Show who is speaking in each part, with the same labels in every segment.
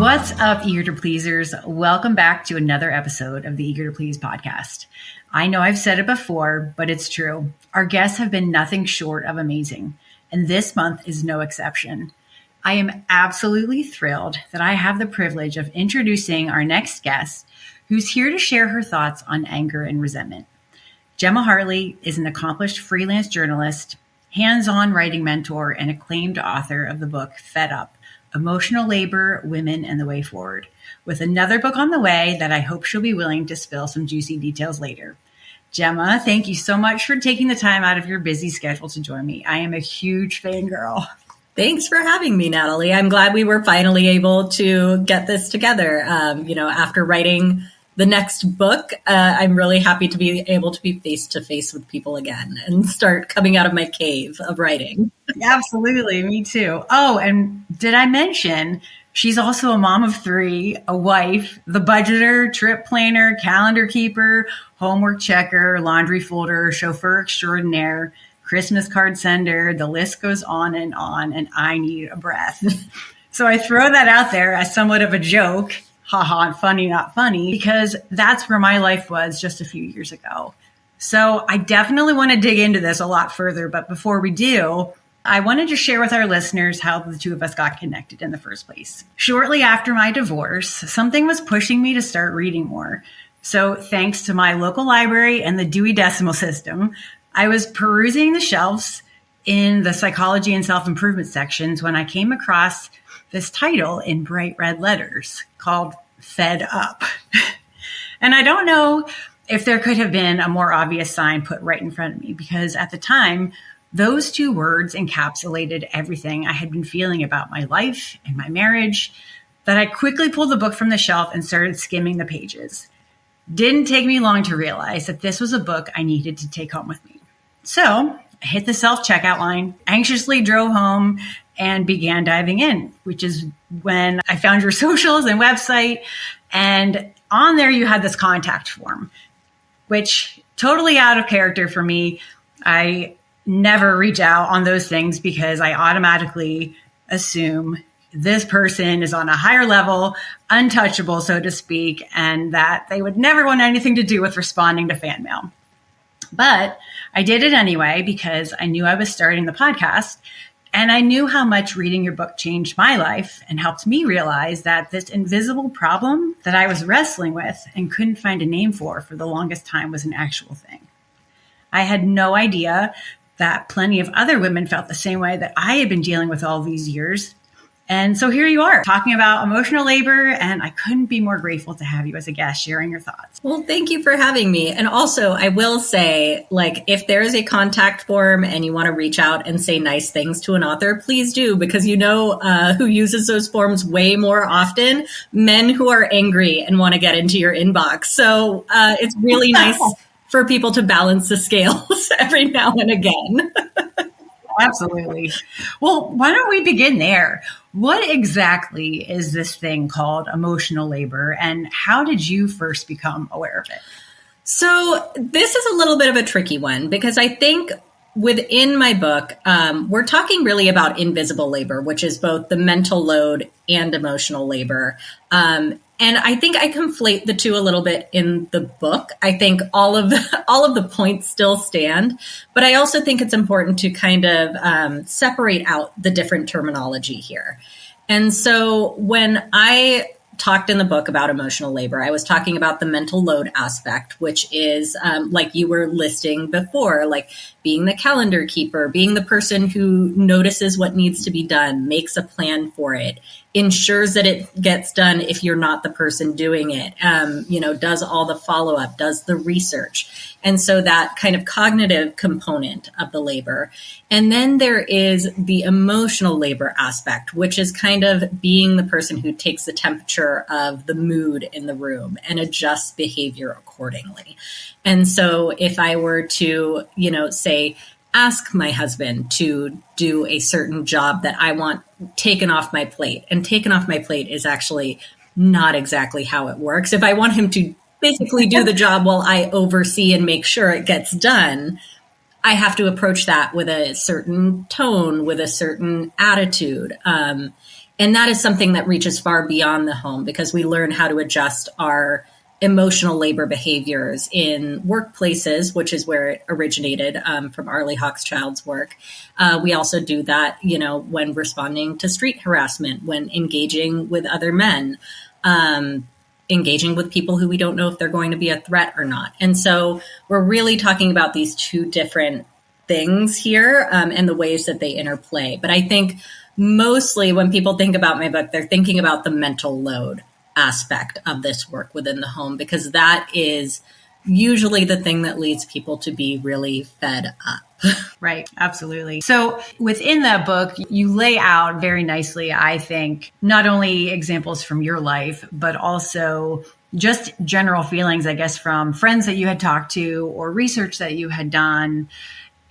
Speaker 1: What's up, Eager to Pleasers? Welcome back to another episode of the Eager to Please podcast. I know I've said it before, but it's true. Our guests have been nothing short of amazing, and this month is no exception. I am absolutely thrilled that I have the privilege of introducing our next guest, who's here to share her thoughts on anger and resentment. Gemma Hartley is an accomplished freelance journalist, hands-on writing mentor, and acclaimed author of the book Fed Up: Emotional Labor, Women, and the Way Forward, with another book on the way that I hope she'll be willing to spill some juicy details later. Gemma, thank you so much for taking the time out of your busy schedule to join me. I am a huge fangirl.
Speaker 2: Thanks for having me, Natalie. I'm glad we were finally able to get this together. After writing the next book, I'm really happy to be able to be face to face with people again and start coming out of my cave of writing.
Speaker 1: Absolutely. Me too. Oh, and did I mention she's also a mom of three, a wife, the budgeter, trip planner, calendar keeper, homework checker, laundry folder, chauffeur extraordinaire, Christmas card sender. The list goes on, and I need a breath. So I throw that out there as somewhat of a joke. Haha, funny, not funny, because that's where my life was just a few years ago. So I definitely want to dig into this a lot further. But before we do, I wanted to share with our listeners how the two of us got connected in the first place. Shortly after my divorce, something was pushing me to start reading more. So thanks to my local library and the Dewey Decimal System, I was perusing the shelves in the psychology and self-improvement sections when I came across this title in bright red letters called Fed Up. And I don't know if there could have been a more obvious sign put right in front of me, because at the time, those two words encapsulated everything I had been feeling about my life and my marriage, that I quickly pulled the book from the shelf and started skimming the pages. Didn't take me long to realize that this was a book I needed to take home with me. So I hit the self-checkout line, anxiously drove home, and began diving in, which is when I found your socials and website. And on there, you had this contact form, which totally out of character for me. I never reach out on those things because I automatically assume this person is on a higher level, untouchable, so to speak, and that they would never want anything to do with responding to fan mail. But I did it anyway because I knew I was starting the podcast, and I knew how much reading your book changed my life and helped me realize that this invisible problem that I was wrestling with and couldn't find a name for the longest time was an actual thing. I had no idea that plenty of other women felt the same way that I had been dealing with all these years. And so here you are talking about emotional labor, and I couldn't be more grateful to have you as a guest sharing your thoughts.
Speaker 2: Well, thank you for having me. And also, I will say, if there is a contact form and you want to reach out and say nice things to an author, please do, because you know who uses those forms way more often? Men who are angry and want to get into your inbox. So it's really nice for people to balance the scales every now and again.
Speaker 1: Absolutely. Well, why don't we begin there? What exactly is this thing called emotional labor, and how did you first become aware of it?
Speaker 2: So this is a little bit of a tricky one, because I think within my book, we're talking really about invisible labor, which is both the mental load and emotional labor. And I think I conflate the two a little bit in the book. I think all of the points still stand, but I also think it's important to kind of separate out the different terminology here. And so when I talked in the book about emotional labor, I was talking about the mental load aspect, which is like you were listing before, like being the calendar keeper, being the person who notices what needs to be done, makes a plan for it, ensures that it gets done if you're not the person doing it, does all the follow-up, does the research. And so that kind of cognitive component of the labor. And then there is the emotional labor aspect, which is kind of being the person who takes the temperature of the mood in the room and adjusts behavior accordingly. And so if I were to, say, ask my husband to do a certain job that I want taken off my plate, and taken off my plate is actually not exactly how it works. If I want him to basically do the job while I oversee and make sure it gets done, I have to approach that with a certain tone, with a certain attitude. And that is something that reaches far beyond the home, because we learn how to adjust our emotional labor behaviors in workplaces, which is where it originated, from Arlie Hochschild's work. We also do that, when responding to street harassment, when engaging with other men, engaging with people who we don't know if they're going to be a threat or not. And so we're really talking about these two different things here, and the ways that they interplay. But I think mostly when people think about my book, they're thinking about the mental load aspect of this work within the home, because that is usually the thing that leads people to be really fed up.
Speaker 1: Right. Absolutely. So within that book, you lay out very nicely, I think, not only examples from your life, but also just general feelings, I guess, from friends that you had talked to or research that you had done.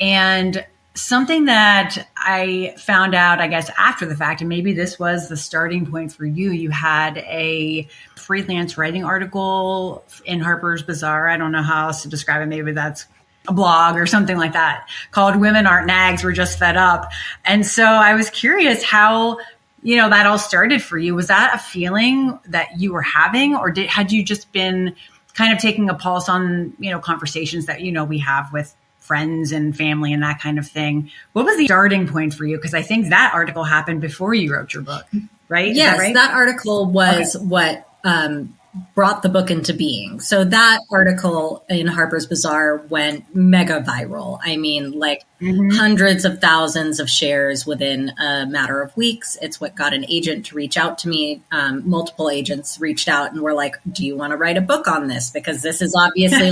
Speaker 1: And something that I found out, I guess, after the fact, and maybe this was the starting point for you, you had a freelance writing article in Harper's Bazaar. I don't know how else to describe it. Maybe that's a blog or something like that, called Women Aren't Nags, We're Just Fed Up. And so I was curious how, that all started for you. Was that a feeling that you were having, or had you just been kind of taking a pulse on, conversations that, we have with friends and family and that kind of thing? What was the starting point for you? Because I think that article happened before you wrote your book, right?
Speaker 2: Yes,
Speaker 1: Is that right?
Speaker 2: that article was what brought the book into being. So that article in Harper's Bazaar went mega viral. I mean, hundreds of thousands of shares within a matter of weeks. It's what got an agent to reach out to me. Multiple agents reached out and were like, do you want to write a book on this? Because this is obviously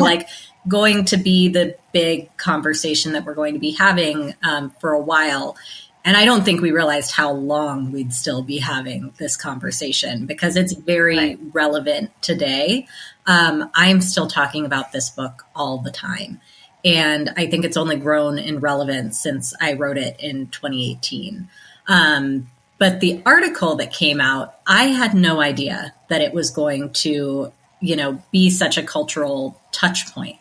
Speaker 2: going to be the big conversation that we're going to be having for a while. And I don't think we realized how long we'd still be having this conversation, because it's very relevant today. I'm still talking about this book all the time. And I think it's only grown in relevance since I wrote it in 2018. But the article that came out, I had no idea that it was going to, be such a cultural touch point.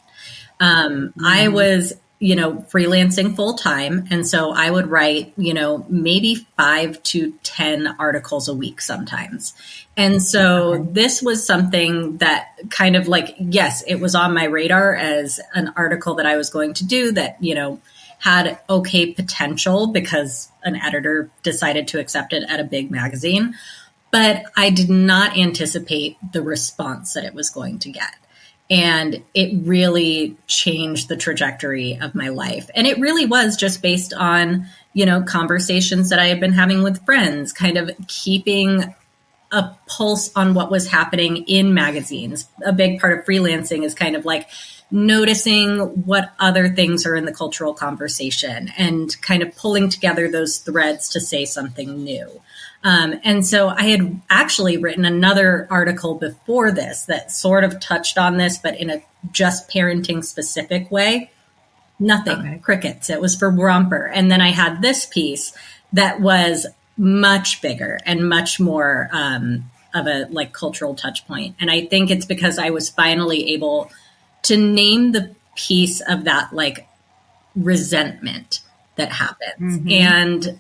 Speaker 2: I was freelancing full time. And so I would write, maybe 5 to 10 articles a week sometimes. And so this was something that kind of yes, it was on my radar as an article that I was going to do that, had okay potential because an editor decided to accept it at a big magazine. But I did not anticipate the response that it was going to get. And it really changed the trajectory of my life. And it really was just based on, conversations that I had been having with friends, kind of keeping a pulse on what was happening in magazines. A big part of freelancing is kind of noticing what other things are in the cultural conversation and kind of pulling together those threads to say something new. And so I had actually written another article before this that sort of touched on this, but in a just parenting specific way. Nothing, crickets. It was for Romper. And then I had this piece that was much bigger and much more of a cultural touch point. And I think it's because I was finally able to name the piece of that resentment that happens. And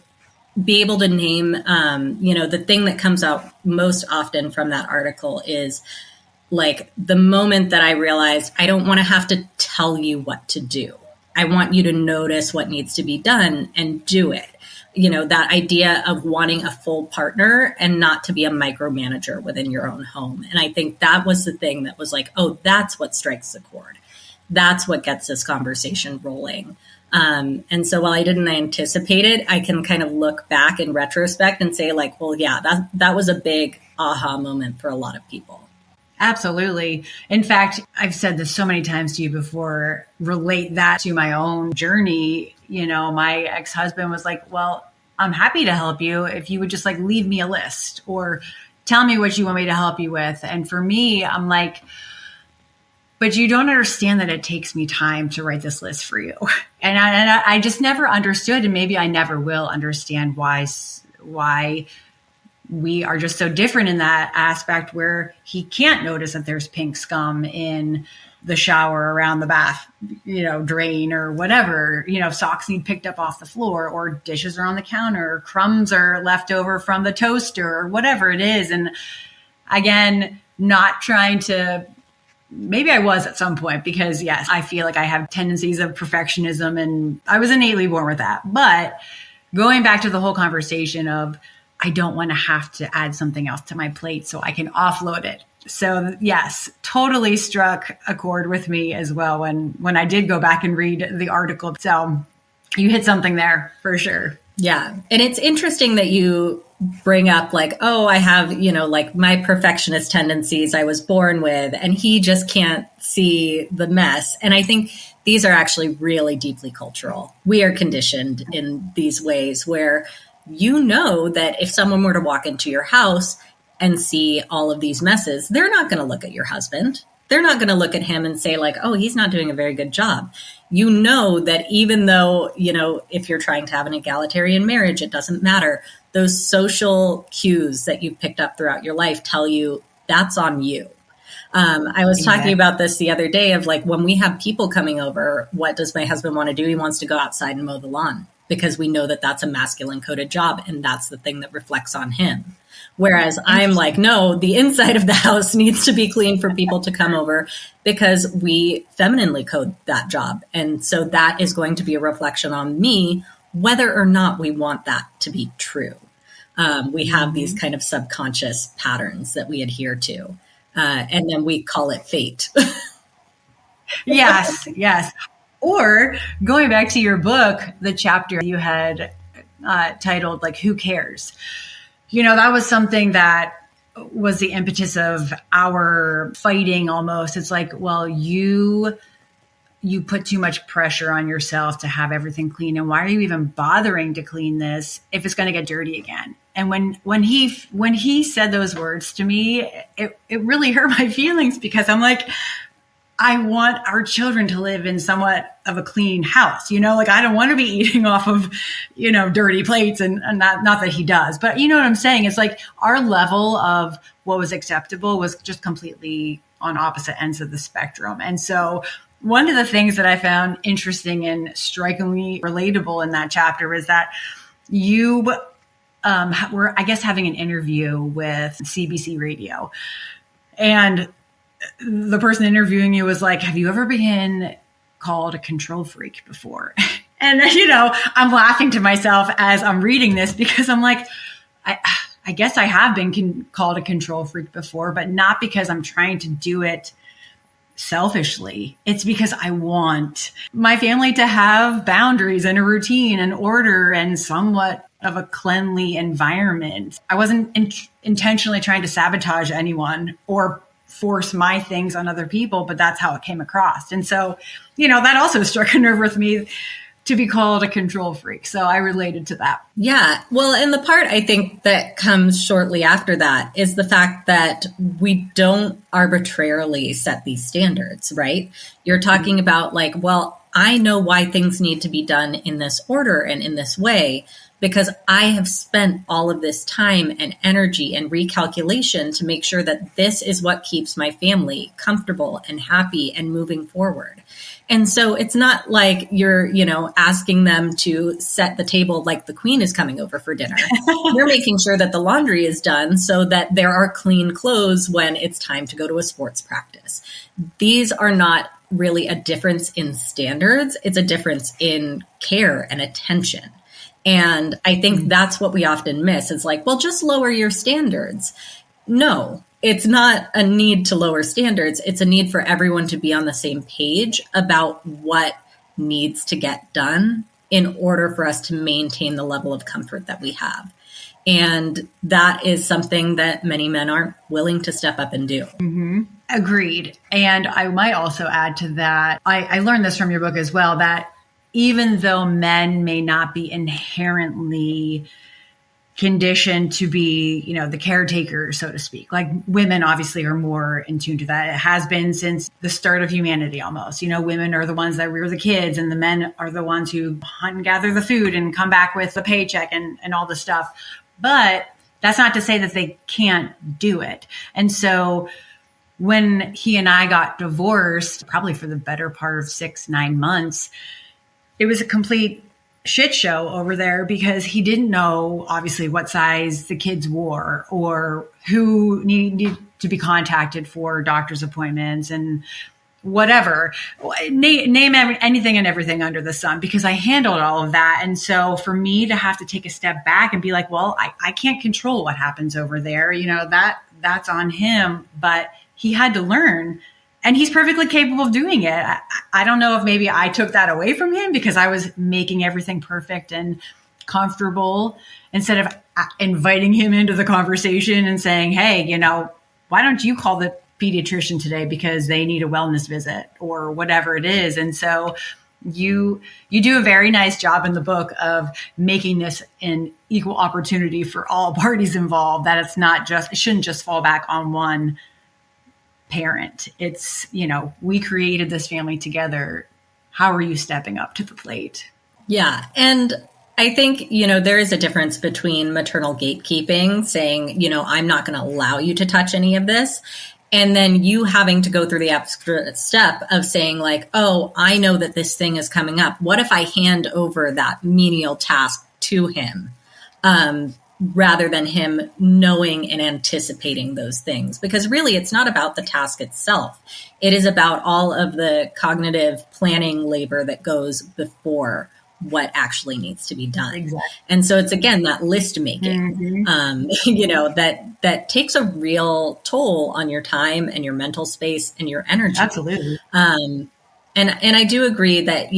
Speaker 2: be able to name, the thing that comes out most often from that article is the moment that I realized I don't want to have to tell you what to do. I want you to notice what needs to be done and do it. That idea of wanting a full partner and not to be a micromanager within your own home. And I think that was the thing that was that's what strikes the chord. That's what gets this conversation rolling. And so while I didn't anticipate it, I can kind of look back in retrospect and say that was a big aha moment for a lot of people.
Speaker 1: Absolutely. In fact, I've said this so many times to you before, relate that to my own journey. My ex-husband was well, I'm happy to help you if you would just leave me a list or tell me what you want me to help you with. And for me, I'm but you don't understand that it takes me time to write this list for you. And I just never understood, and maybe I never will understand why we are just so different in that aspect, where he can't notice that there's pink scum in the shower around the bath, drain or whatever, socks need picked up off the floor, or dishes are on the counter, or crumbs are left over from the toaster, or whatever it is. And again, not trying to, maybe I was at some point, because yes, I feel like I have tendencies of perfectionism and I was innately born with that. But going back to the whole conversation of, I don't want to have to add something else to my plate so I can offload it. So yes, totally struck a chord with me as well when I did go back and read the article. So you hit something there for sure.
Speaker 2: Yeah. And it's interesting that you bring up like, oh, I have, like my perfectionist tendencies I was born with, and he just can't see the mess. And I think these are actually really deeply cultural. We are conditioned in these ways where that if someone were to walk into your house and see all of these messes, they're not going to look at your husband. They're not going to look at him and say like, oh, he's not doing a very good job. That even though, if you're trying to have an egalitarian marriage, it doesn't matter. Those social cues that you've picked up throughout your life tell you that's on you. I was talking about this the other day of like, when we have people coming over, what does my husband want to do? He wants to go outside and mow the lawn, because we know that that's a masculine coded job. And that's the thing that reflects on him. Whereas I'm like, no, the inside of the house needs to be clean for people to come over, because we femininely code that job. And so that is going to be a reflection on me, whether or not we want that to be true. We have these kind of subconscious patterns that we adhere to. And then we call it fate.
Speaker 1: Yes. Or going back to your book, the chapter you had titled like, Who Cares? That was something that was the impetus of our fighting almost. It's like, well, you put too much pressure on yourself to have everything clean. And why are you even bothering to clean this if it's going to get dirty again? And when he said those words to me, it really hurt my feelings, because I'm like, I want our children to live in somewhat of a clean house. Like I don't want to be eating off of, dirty plates, and not that he does, but you know what I'm saying? It's like our level of what was acceptable was just completely on opposite ends of the spectrum. And so one of the things that I found interesting and strikingly relatable in that chapter was that you were, I guess, having an interview with CBC Radio, and the person interviewing you was like, have you ever been called a control freak before? And, I'm laughing to myself as I'm reading this, because I'm like, I guess I have been called a control freak before, but not because I'm trying to do it selfishly. It's because I want my family to have boundaries and a routine and order and somewhat of a cleanly environment. I wasn't intentionally trying to sabotage anyone or force my things on other people, but that's how it came across. And so, that also struck a nerve with me, to be called a control freak. So I related to that.
Speaker 2: Yeah. Well, and the part I think that comes shortly after that is the fact that we don't arbitrarily set these standards, right? You're talking about like, well, I know why things need to be done in this order and in this way, because I have spent all of this time and energy and recalculation to make sure that this is what keeps my family comfortable and happy and moving forward. And so it's not like you're, asking them to set the table like the queen is coming over for dinner. You're making sure that the laundry is done so that there are clean clothes when it's time to go to a sports practice. These are not really a difference in standards. It's a difference in care and attention. And I think that's what we often miss. It's like, well, just lower your standards. No, it's not a need to lower standards. It's a need for everyone to be on the same page about what needs to get done in order for us to maintain the level of comfort that we have. And that is something that many men aren't willing to step up and do.
Speaker 1: Mm-hmm. Agreed. And I might also add to that, I learned this from your book as well, that even though men may not be inherently conditioned to be, the caretaker, so to speak, like women obviously are more in tune to that. It has been since the start of humanity almost. Women are the ones that rear the kids, and the men are the ones who hunt and gather the food and come back with the paycheck and all the stuff. But that's not to say that they can't do it. And so when he and I got divorced, probably for the better part of 6-9 months, it was a complete shit show over there because he didn't know, obviously, what size the kids wore or who needed to be contacted for doctor's appointments and whatever. Name anything and everything under the sun, because I handled all of that. And so for me to have to take a step back and be like, well, I can't control what happens over there. That's on him, but he had to learn. And he's perfectly capable of doing it. I don't know if maybe I took that away from him because I was making everything perfect and comfortable instead of inviting him into the conversation and saying, hey, why don't you call the pediatrician today because they need a wellness visit or whatever it is. And so you do a very nice job in the book of making this an equal opportunity for all parties involved, that it shouldn't just fall back on one parent. It's, we created this family together. How are you stepping up to the plate?
Speaker 2: Yeah. And I think, there is a difference between maternal gatekeeping, saying, I'm not going to allow you to touch any of this. And then you having to go through the extra step of saying like, oh, I know that this thing is coming up. What if I hand over that menial task to him? Rather than him knowing and anticipating those things. Because really, it's not about the task itself. It is about all of the cognitive planning labor that goes before what actually needs to be done.
Speaker 1: Exactly.
Speaker 2: And so it's, again, that list making, that takes a real toll on your time and your mental space and your energy.
Speaker 1: Absolutely.
Speaker 2: And I do agree that,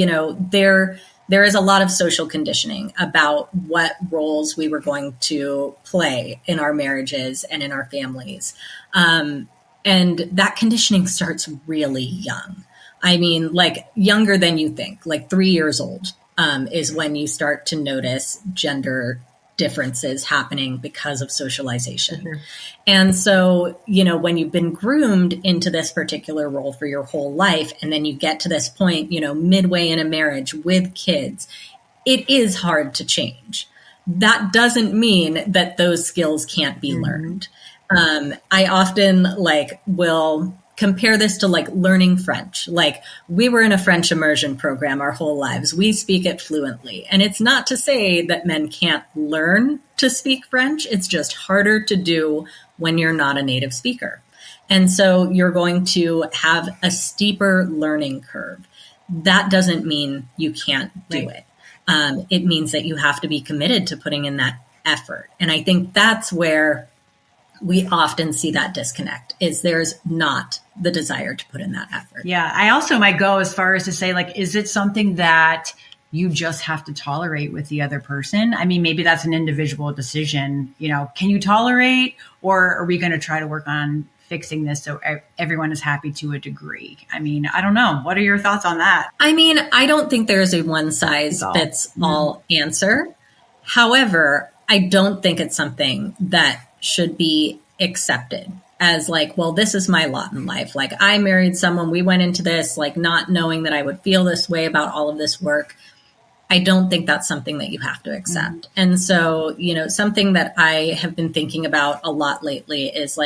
Speaker 2: there is a lot of social conditioning about what roles we were going to play in our marriages and in our families. And that conditioning starts really young. I mean, like younger than you think, like 3 years old is when you start to notice gender differences happening because of socialization. Mm-hmm. And so, when you've been groomed into this particular role for your whole life, and then you get to this point, midway in a marriage with kids, it is hard to change. That doesn't mean that those skills can't be learned. I often will compare this to learning French. We were in a French immersion program our whole lives. We speak it fluently. And it's not to say that men can't learn to speak French. It's just harder to do when you're not a native speaker. And so you're going to have a steeper learning curve. That doesn't mean you can't do it. It means that you have to be committed to putting in that effort. And I think that's where we often see that disconnect, is there's not the desire to put in that effort.
Speaker 1: Yeah. I also might go as far as to say, is it something that you just have to tolerate with the other person? I mean, maybe that's an individual decision. Can you tolerate, or are we going to try to work on fixing this so everyone is happy to a degree? I mean, I don't know. What are your thoughts on that?
Speaker 2: I mean, I don't think there's a one size fits all answer. However, I don't think it's something that should be accepted as well, this is my lot in life. I married someone, we went into this, not knowing that I would feel this way about all of this work. I don't think that's something that you have to accept. Mm-hmm. And so, something that I have been thinking about a lot lately is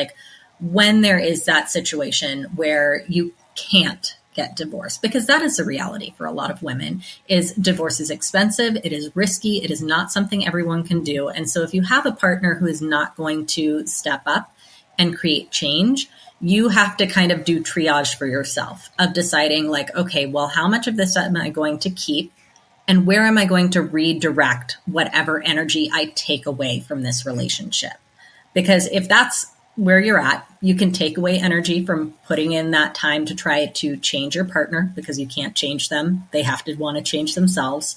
Speaker 2: when there is that situation where you can't get divorced, because that is the reality for a lot of women, is divorce is expensive. It is risky. It is not something everyone can do. And so if you have a partner who is not going to step up and create change, you have to kind of do triage for yourself of deciding okay, well, how much of this am I going to keep? And where am I going to redirect whatever energy I take away from this relationship? Because if that's where you're at, you can take away energy from putting in that time to try to change your partner, because you can't change them. They have to want to change themselves.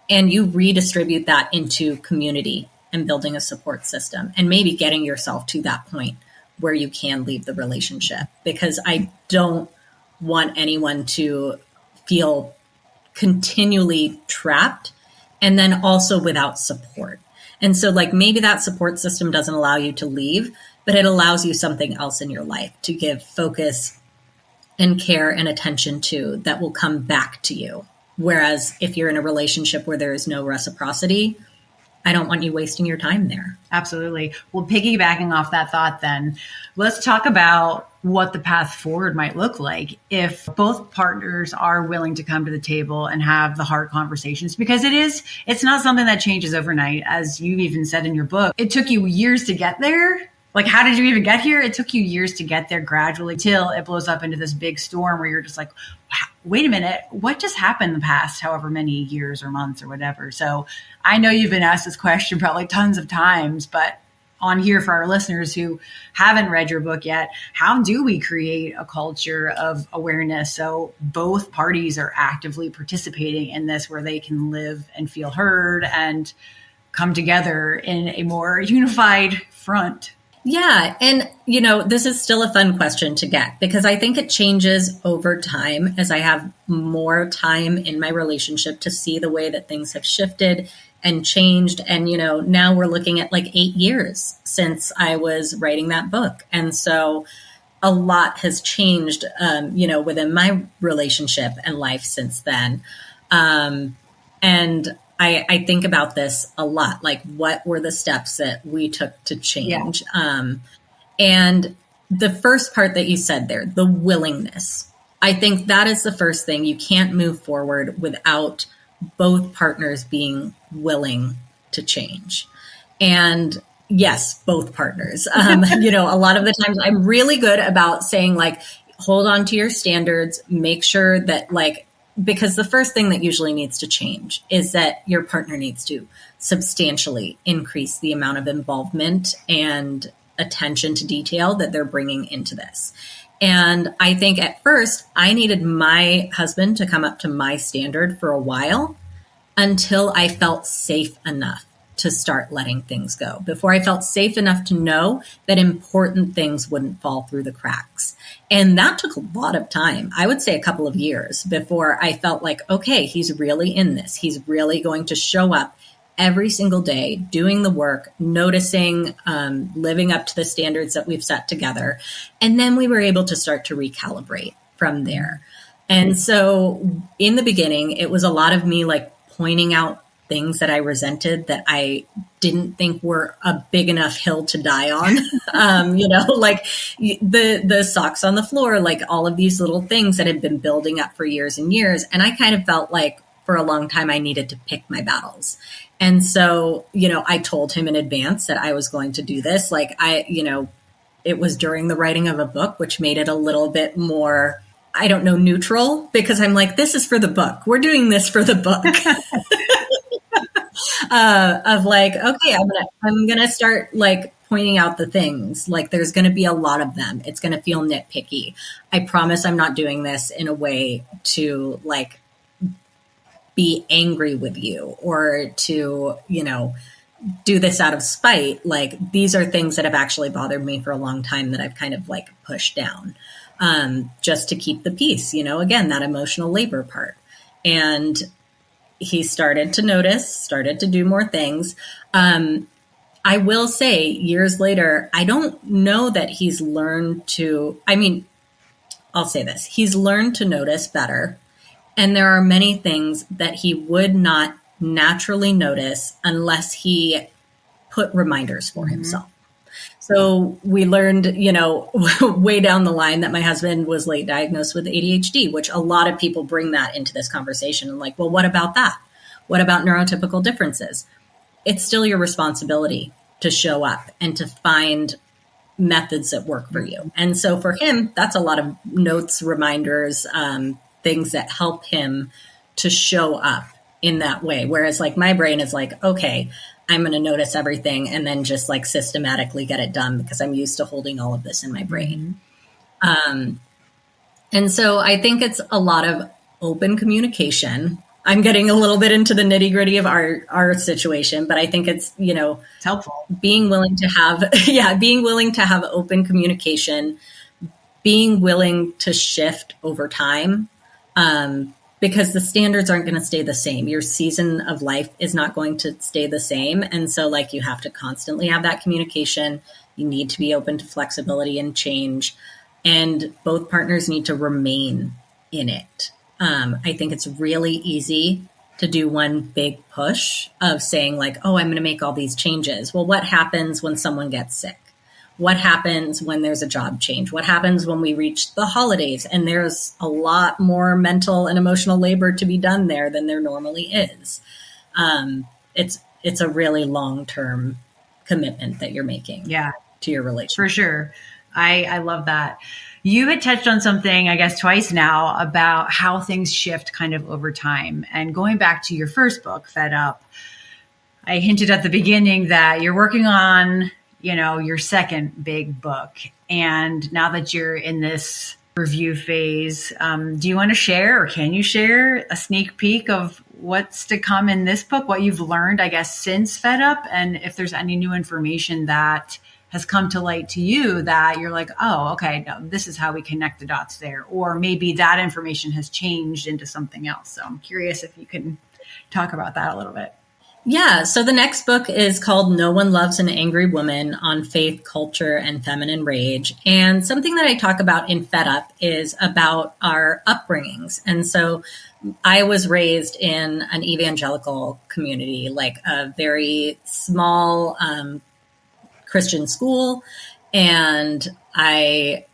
Speaker 2: And you redistribute that into community and building a support system, and maybe getting yourself to that point where you can leave the relationship, because I don't want anyone to feel continually trapped and then also without support. And so maybe that support system doesn't allow you to leave, but it allows you something else in your life to give focus and care and attention to that will come back to you. Whereas if you're in a relationship where there is no reciprocity, I don't want you wasting your time there.
Speaker 1: Absolutely. Well, piggybacking off that thought, then let's talk about what the path forward might look like if both partners are willing to come to the table and have the hard conversations, because it's not something that changes overnight. As you even said in your book, it took you years to get there. Like, how did you even get here? It took you years to get there gradually till it blows up into this big storm where you're just like, wow, wait a minute, what just happened the past however many years or months or whatever? So I know you've been asked this question probably tons of times, but on here for our listeners who haven't read your book yet, how do we create a culture of awareness so both parties are actively participating in this, where they can live and feel heard and come together in a more unified front?
Speaker 2: Yeah. And, this is still a fun question to get, because I think it changes over time as I have more time in my relationship to see the way that things have shifted and changed. And, now we're looking at like 8 years since I was writing that book. And so a lot has changed, within my relationship and life since then. And I think about this a lot, like what were the steps that we took to change? Yeah. And the first part that you said there, the willingness, I think that is the first thing. You can't move forward without both partners being willing to change. And yes, both partners. A lot of the times I'm really good about saying, like, hold on to your standards, make sure that, like, because the first thing that usually needs to change is that your partner needs to substantially increase the amount of involvement and attention to detail that they're bringing into this. And I think at first I needed my husband to come up to my standard for a while until I felt safe enough to start letting things go, before I felt safe enough to know that important things wouldn't fall through the cracks. And that took a lot of time. I would say a couple of years before I felt like, okay, he's really in this. He's really going to show up every single day, doing the work, noticing, living up to the standards that we've set together. And then we were able to start to recalibrate from there. And so in the beginning, it was a lot of me like pointing out things that I resented that I didn't think were a big enough hill to die on. Like the socks on the floor, like all of these little things that had been building up for years and years. And I kind of felt like for a long time, I needed to pick my battles. And so, I told him in advance that I was going to do this. Like it was during the writing of a book, which made it a little bit more, I don't know, neutral, because I'm like, this is for the book. We're doing this for the book. Of like, okay, I'm gonna start like pointing out the things, like there's going to be a lot of them. It's going to feel nitpicky. I promise I'm not doing this in a way to like be angry with you or to, do this out of spite. Like these are things that have actually bothered me for a long time that I've kind of like pushed down, just to keep the peace, again, that emotional labor part. And he started to notice, started to do more things. I will say years later, I don't know that he's learned to, I'll say this, he's learned to notice better. And there are many things that he would not naturally notice unless he put reminders for himself. So we learned, way down the line that my husband was late diagnosed with ADHD, which a lot of people bring that into this conversation and like, well, what about that? What about neurotypical differences? It's still your responsibility to show up and to find methods that work for you. And so for him, that's a lot of notes, reminders, things that help him to show up in that way. Whereas like my brain is like, okay, I'm going to notice everything and then just like systematically get it done because I'm used to holding all of this in my brain. And so I think it's a lot of open communication. I'm getting a little bit into the nitty gritty of our situation, but I think it's,
Speaker 1: It's helpful.
Speaker 2: Being willing to have open communication, being willing to shift over time, because the standards aren't going to stay the same. Your season of life is not going to stay the same. And so like you have to constantly have that communication. You need to be open to flexibility and change. And both partners need to remain in it. I think it's really easy to do one big push of saying like, oh, I'm going to make all these changes. Well, what happens when someone gets sick? What happens when there's a job change? What happens when we reach the holidays? And there's a lot more mental and emotional labor to be done there than there normally is. It's a really long-term commitment that you're making to your relationship.
Speaker 1: For sure. I love that. You had touched on something, I guess, twice now about how things shift kind of over time. And going back to your first book, Fed Up, I hinted at the beginning that you're working on, your second big book. And now that you're in this review phase, do you want to share, or can you share a sneak peek of what's to come in this book, what you've learned, I guess, since Fed Up, and if there's any new information that has come to light to you that you're like, oh, okay, no, this is how we connect the dots there. Or maybe that information has changed into something else. So I'm curious if you can talk about that a little bit.
Speaker 2: Yeah. So the next book is called No One Loves an Angry Woman: On Faith, Culture, and Feminine Rage. And something that I talk about in Fed Up is about our upbringings. And so I was raised in an evangelical community, like a very small Christian school. And I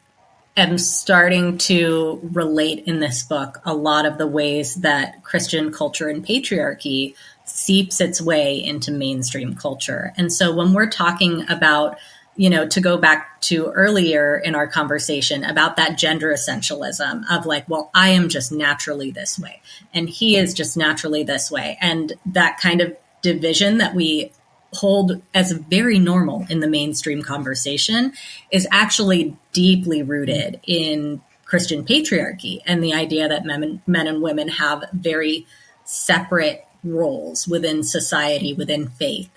Speaker 2: am starting to relate in this book a lot of the ways that Christian culture and patriarchy seeps its way into mainstream culture. And so when we're talking about, to go back to earlier in our conversation about that gender essentialism of like, well, I am just naturally this way, and he is just naturally this way. And that kind of division that we hold as very normal in the mainstream conversation is actually deeply rooted in Christian patriarchy and the idea that men and women have very separate roles within society, within faith.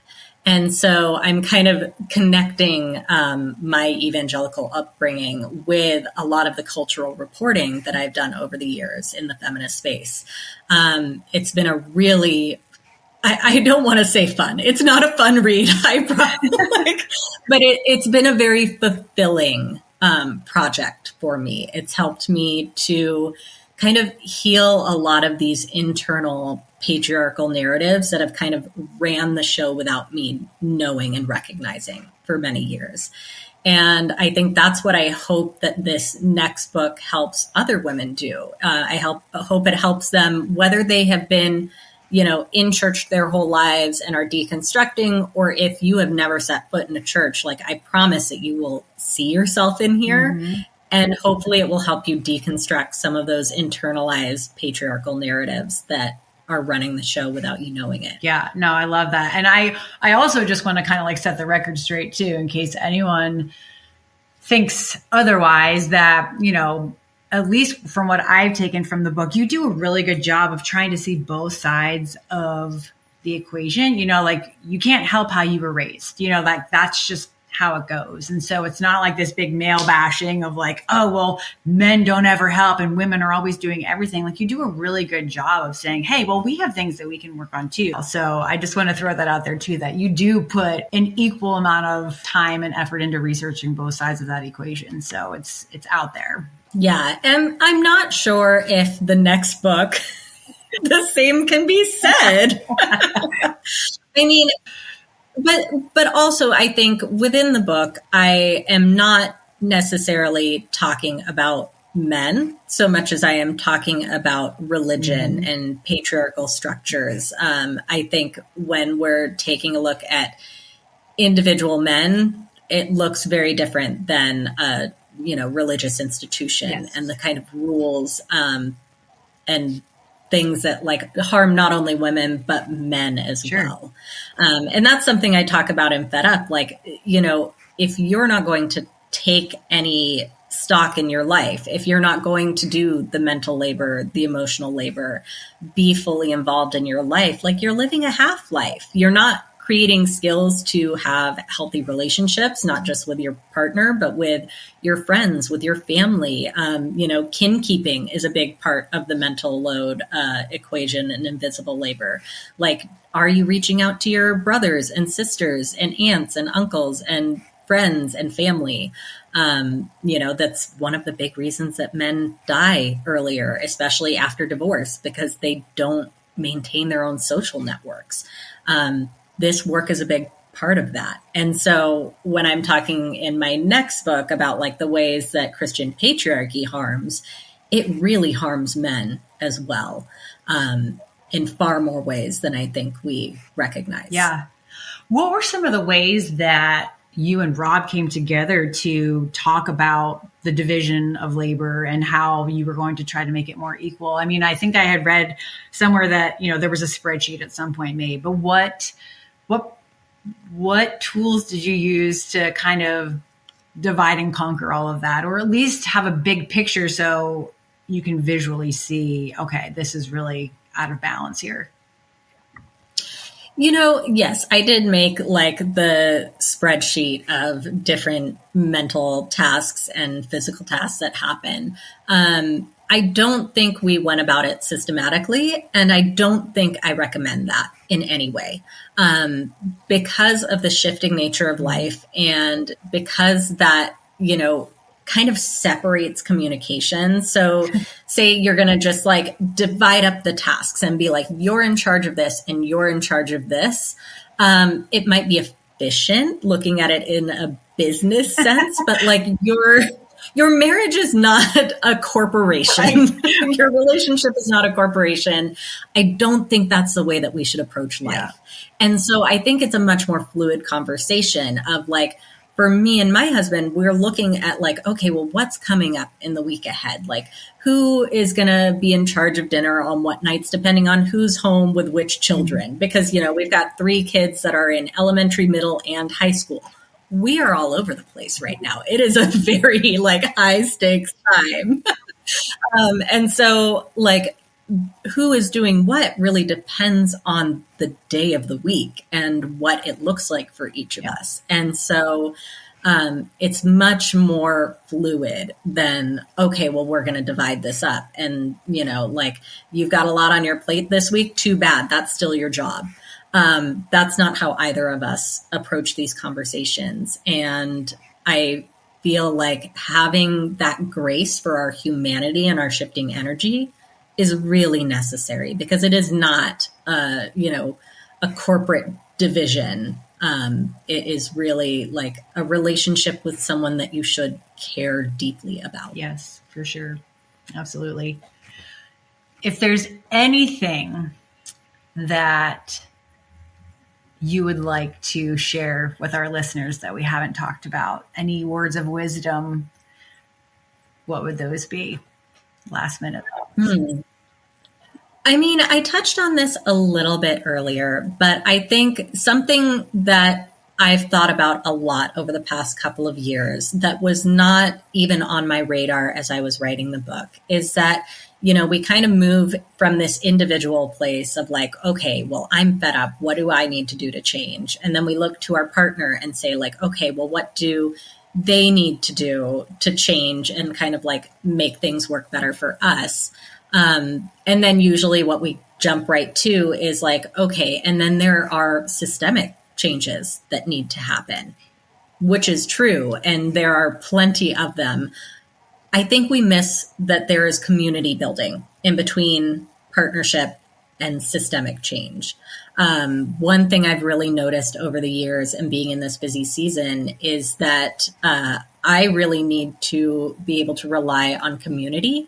Speaker 2: And so I'm kind of connecting my evangelical upbringing with a lot of the cultural reporting that I've done over the years in the feminist space. It's been a really, I don't want to say fun. It's not a fun read, I promise. But it's been a very fulfilling project for me. It's helped me to kind of heal a lot of these internal patriarchal narratives that have kind of ran the show without me knowing and recognizing for many years. And I think that's what I hope that this next book helps other women do. I hope it helps them, whether they have been, in church their whole lives and are deconstructing, or if you have never set foot in a church, like I promise that you will see yourself in here. Mm-hmm. And hopefully it will help you deconstruct some of those internalized patriarchal narratives that are running the show without you knowing it.
Speaker 1: Yeah, no, I love that. And I also just want to kind of like set the record straight too, in case anyone thinks otherwise, that, at least from what I've taken from the book, you do a really good job of trying to see both sides of the equation. Like you can't help how you were raised, like that's just how it goes. And so it's not like this big male bashing of like, oh, well, men don't ever help and women are always doing everything. Like you do a really good job of saying, hey, well, we have things that we can work on too. So I just want to throw that out there too, that you do put an equal amount of time and effort into researching both sides of that equation. So it's out there.
Speaker 2: Yeah. And I'm not sure if the next book, the same can be said. I mean, But also, I think within the book, I am not necessarily talking about men so much as I am talking about religion and patriarchal structures. I think when we're taking a look at individual men, it looks very different than a religious institution and the kind of rules and things that like harm not only women, but men as well. And that's something I talk about in Fed Up. Like, if you're not going to take any stock in your life, if you're not going to do the mental labor, the emotional labor, be fully involved in your life, like you're living a half life. You're not creating skills to have healthy relationships, not just with your partner, but with your friends, with your family. Kin keeping is a big part of the mental load equation and invisible labor. Like, are you reaching out to your brothers and sisters and aunts and uncles and friends and family? That's one of the big reasons that men die earlier, especially after divorce, because they don't maintain their own social networks. This work is a big part of that. And so when I'm talking in my next book about like the ways that Christian patriarchy harms, it really harms men as well, in far more ways than I think we recognize.
Speaker 1: Yeah. What were some of the ways that you and Rob came together to talk about the division of labor and how you were going to try to make it more equal? I mean, I think I had read somewhere that, there was a spreadsheet at some point made, but what tools did you use to kind of divide and conquer all of that, or at least have a big picture so you can visually see, okay, this is really out of balance here?
Speaker 2: Yes, I did make like the spreadsheet of different mental tasks and physical tasks that happen. I don't think we went about it systematically, and I don't think I recommend that in any way. Because of the shifting nature of life, and because that, kind of separates communication. So say you're going to just like divide up the tasks and be like, you're in charge of this and you're in charge of this. It might be efficient looking at it in a business sense, but like your marriage is not a corporation. Right. Your relationship is not a corporation. I don't think that's the way that we should approach life. Yeah. And so I think it's a much more fluid conversation of like, for me and my husband, we're looking at like, okay, well, what's coming up in the week ahead? Like, who is going to be in charge of dinner on what nights, depending on who's home with which children? Because, we've got 3 kids that are in elementary, middle, and high school. We are all over the place right now. It is a very like high stakes time. And so like, who is doing what really depends on the day of the week and what it looks like for each of us. And so it's much more fluid than, okay, well, we're going to divide this up. And, like you've got a lot on your plate this week. Too bad. That's still your job. That's not how either of us approach these conversations. And I feel like having that grace for our humanity and our shifting energy is really necessary, because it is not, a corporate division. It is really like a relationship with someone that you should care deeply about.
Speaker 1: Yes, for sure. Absolutely. If there's anything that you would like to share with our listeners that we haven't talked about, any words of wisdom, what would those be? Last minute.
Speaker 2: I mean, I touched on this a little bit earlier, but I think something that I've thought about a lot over the past couple of years that was not even on my radar as I was writing the book is that, we kind of move from this individual place of like, okay, well, I'm fed up. What do I need to do to change? And then we look to our partner and say like, okay, well, what do they need to do to change and kind of like make things work better for us? And then usually what we jump right to is like, okay, and then there are systemic changes that need to happen, which is true. And there are plenty of them. I think we miss that there is community building in between partnership and systemic change. One thing I've really noticed over the years and being in this busy season is that I really need to be able to rely on community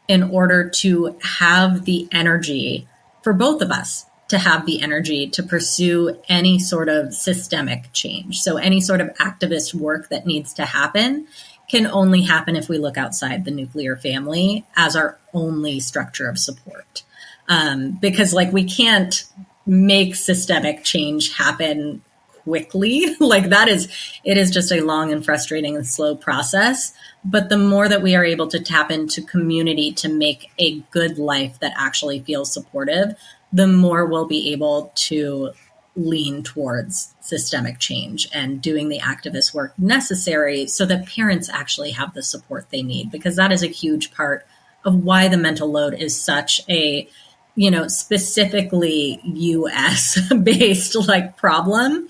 Speaker 2: in order to have the energy for both of us to have the energy to pursue any sort of systemic change. So any sort of activist work that needs to happen can only happen if we look outside the nuclear family as our only structure of support. Because like we can't make systemic change happen quickly. Like it is just a long and frustrating and slow process. But the more that we are able to tap into community to make a good life that actually feels supportive, the more we'll be able to lean towards systemic change and doing the activist work necessary so that parents actually have the support they need, because that is a huge part of why the mental load is such a, specifically US based like problem.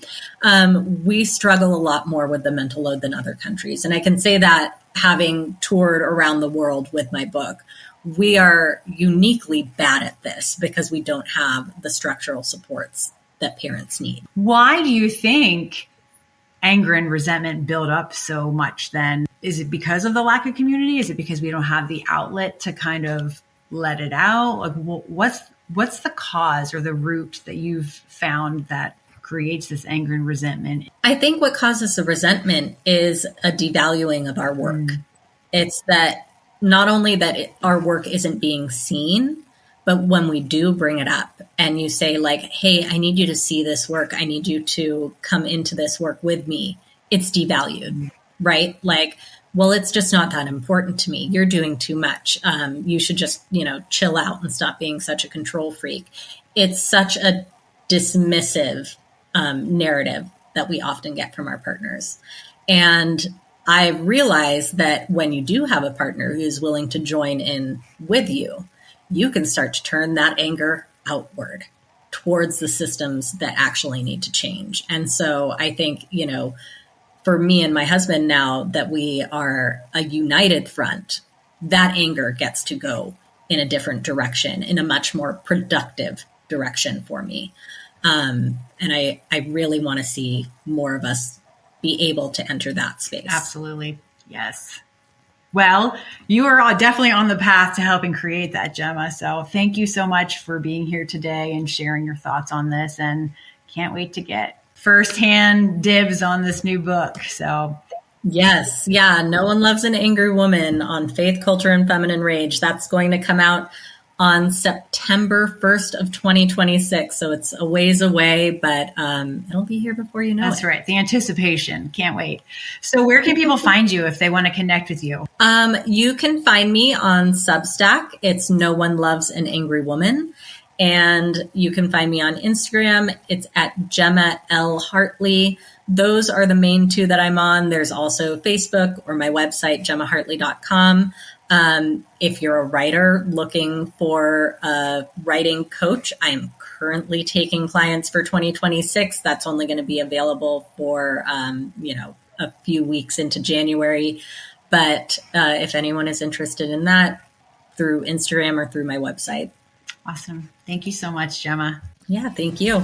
Speaker 2: We struggle a lot more with the mental load than other countries. And I can say that having toured around the world with my book, we are uniquely bad at this because we don't have the structural supports that parents need.
Speaker 1: Why do you think anger and resentment build up so much then? Is it because of the lack of community? Is it because we don't have the outlet to kind of let it out? Like, what's the cause or the root that you've found that creates this anger and resentment?
Speaker 2: I think what causes the resentment is a devaluing of our work. It's that not only that our work isn't being seen, but when we do bring it up and you say like, hey, I need you to see this work. I need you to come into this work with me. It's devalued, right? Like, well, it's just not that important to me. You're doing too much. You should just, chill out and stop being such a control freak. It's such a dismissive narrative that we often get from our partners. And I realized that when you do have a partner who's willing to join in with you, you can start to turn that anger outward towards the systems that actually need to change. And so I think, for me and my husband, now that we are a united front, that anger gets to go in a different direction, in a much more productive direction for me. And I really want to see more of us be able to enter that space.
Speaker 1: Absolutely. Yes. Well, you are definitely on the path to helping create that, Gemma. So thank you so much for being here today and sharing your thoughts on this, and can't wait to get firsthand dibs on this new book. So
Speaker 2: yes. Yeah. No One Loves an Angry Woman on Faith, Culture, and Feminine Rage. That's going to come out on September 1st of 2026. So it's a ways away, but it'll be here before you know
Speaker 1: That's
Speaker 2: it.
Speaker 1: right. The anticipation. Can't wait. So where can people find you if they want to connect with you?
Speaker 2: You can find me on Substack. It's No One Loves an Angry Woman. And you can find me on Instagram. It's at Gemma L. Hartley. Those are the main two that I'm on. There's also Facebook or my website, gemmahartley.com. If you're a writer looking for a writing coach, I'm currently taking clients for 2026. That's only going to be available for, a few weeks into January. But if anyone is interested in that, through Instagram or through my website.
Speaker 1: Awesome. Thank you so much, Gemma.
Speaker 2: Yeah, thank you.